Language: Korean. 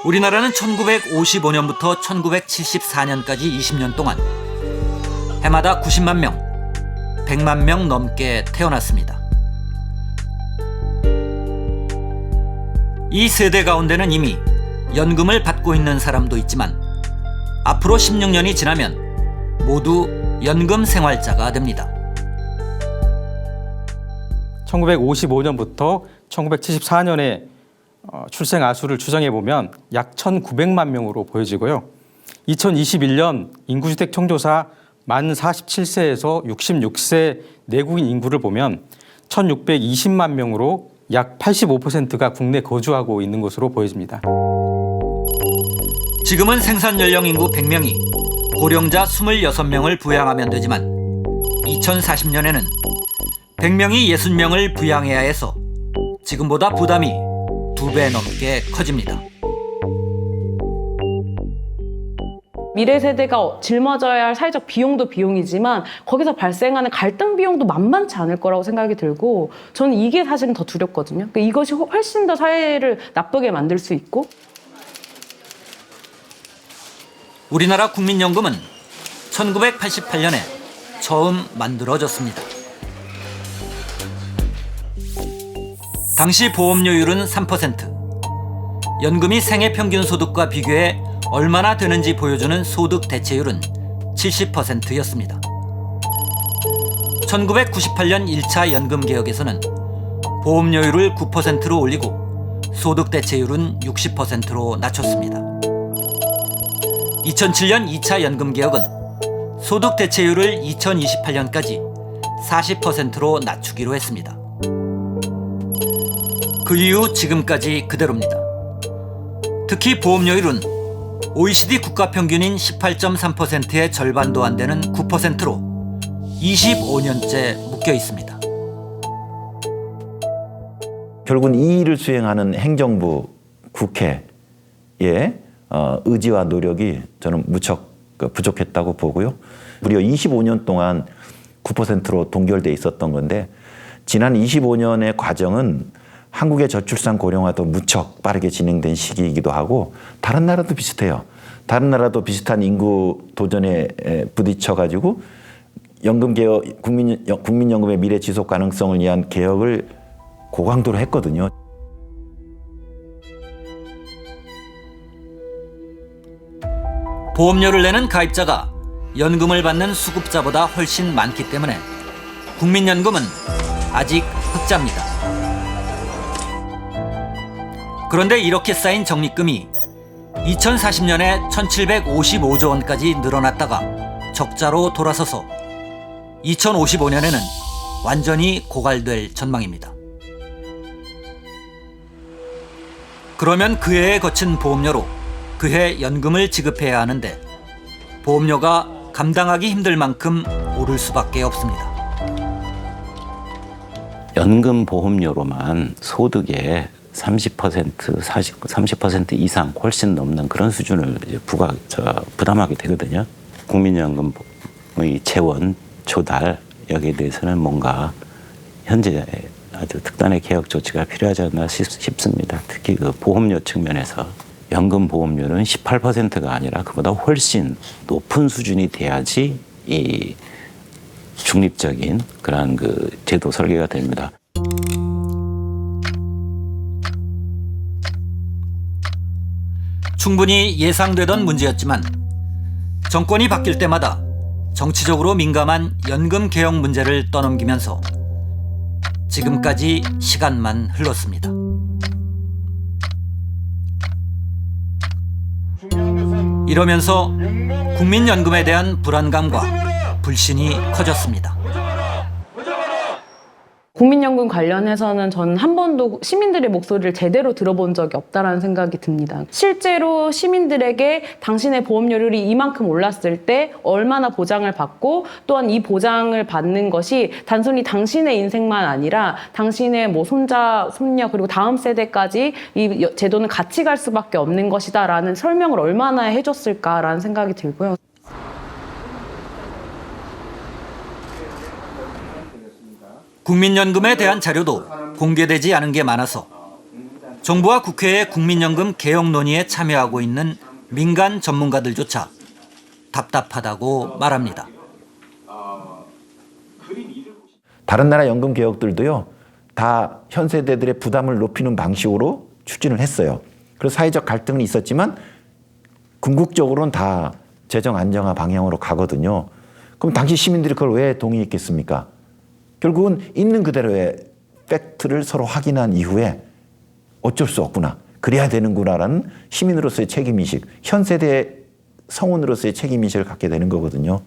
우리나라는 1955년부터 1974년까지 20년 동안 해마다 90만 명, 100만 명 넘게 태어났습니다. 이 세대 가운데는 이미 연금을 받고 있는 사람도 있지만 앞으로 16년이 지나면 모두 연금 생활자가 됩니다. 1955년부터 1974년에 출생 아수를 추정해 보면 약 1,900만 명으로 보여지고요. 2021년 인구주택 총조사 만 47세에서 66세 내국인 인구를 보면 1,620만 명으로 약 85%가 국내 거주하고 있는 것으로 보여집니다. 지금은 생산 연령 인구 100명이 고령자 26명을 부양하면 되지만 2040년에는 100명이 60명을 부양해야 해서 지금보다 부담이 2배 넘게 커집니다. 미래 세대가 짊어져야 할 사회적 비용도 비용이지만 거기서 발생하는 갈등 비용도 만만치 않을 거라고 생각이 들고 저는 이게 사실은 더 두렵거든요. 그러니까 이것이 훨씬 더 사회를 나쁘게 만들 수 있고. 우리나라 국민연금은 1988년에 처음 만들어졌습니다. 당시 보험료율은 3%. 연금이 생애 평균 소득과 비교해 얼마나 되는지 보여주는 소득 대체율은 70%였습니다. 1998년 1차 연금 개혁에서는 보험료율을 9%로 올리고 소득 대체율은 60%로 낮췄습니다. 2007년 2차 연금 개혁은 소득 대체율을 2028년까지 40%로 낮추기로 했습니다. 그 이후 지금까지 그대로입니다. 특히 보험료율은 OECD 국가 평균인 18.3%의 절반도 안 되는 9%로 25년째 묶여 있습니다. 결국은 이 일을 수행하는 행정부, 국회의 의지와 노력이 저는 무척 부족했다고 보고요. 무려 25년 동안 9%로 동결돼 있었던 건데 지난 25년의 과정은 한국의 저출산 고령화도 무척 빠르게 진행된 시기이기도 하고 다른 나라도 비슷해요. 다른 나라도 비슷한 인구 도전에 부딪혀가지고 연금 개혁, 국민연금의 미래 지속 가능성을 위한 개혁을 고강도로 했거든요. 보험료를 내는 가입자가 연금을 받는 수급자보다 훨씬 많기 때문에 국민연금은 아직 흑자입니다. 그런데 이렇게 쌓인 적립금이 2040년에 1,755조 원까지 늘어났다가 적자로 돌아서서 2055년에는 완전히 고갈될 전망입니다. 그러면 그 해에 거친 보험료로 그해 연금을 지급해야 하는데 보험료가 감당하기 힘들 만큼 오를 수밖에 없습니다. 연금 보험료로만 소득의 30% 이상 훨씬 넘는 그런 수준을 이제 부담하게 되거든요. 국민연금의 재원, 조달 여기에 대해서는 뭔가 현재 아주 특단의 개혁 조치가 필요하지 않나 싶습니다. 특히 그 보험료 측면에서 연금 보험료는 18%가 아니라 그보다 훨씬 높은 수준이 돼야지 이 중립적인 그러한 그 제도 설계가 됩니다. 충분히 예상되던 문제였지만 정권이 바뀔 때마다 정치적으로 민감한 연금 개혁 문제를 떠넘기면서 지금까지 시간만 흘렀습니다. 이러면서 국민연금에 대한 불안감과 불신이 커졌습니다. 국민연금 관련해서는 저는 한 번도 시민들의 목소리를 제대로 들어본 적이 없다라는 생각이 듭니다. 실제로 시민들에게 당신의 보험료율이 이만큼 올랐을 때 얼마나 보장을 받고 또한 이 보장을 받는 것이 단순히 당신의 인생만 아니라 당신의 뭐 손자, 손녀 그리고 다음 세대까지 이 제도는 같이 갈 수밖에 없는 것이다라는 설명을 얼마나 해줬을까라는 생각이 들고요. 국민연금에 대한 자료도 공개되지 않은 게 많아서 정부와 국회의 국민연금 개혁 논의에 참여하고 있는 민간 전문가들조차 답답하다고 말합니다. 다른 나라 연금 개혁들도요, 다 현 세대들의 부담을 높이는 방식으로 추진을 했어요. 그래서 사회적 갈등은 있었지만 궁극적으로는 다 재정 안정화 방향으로 가거든요. 그럼 당시 시민들이 그걸 왜 동의했겠습니까? 결국은 있는 그대로의 팩트를 서로 확인한 이후에 어쩔 수 없구나, 그래야 되는구나라는 시민으로서의 책임의식, 현 세대의 성원으로서의 책임의식을 갖게 되는 거거든요.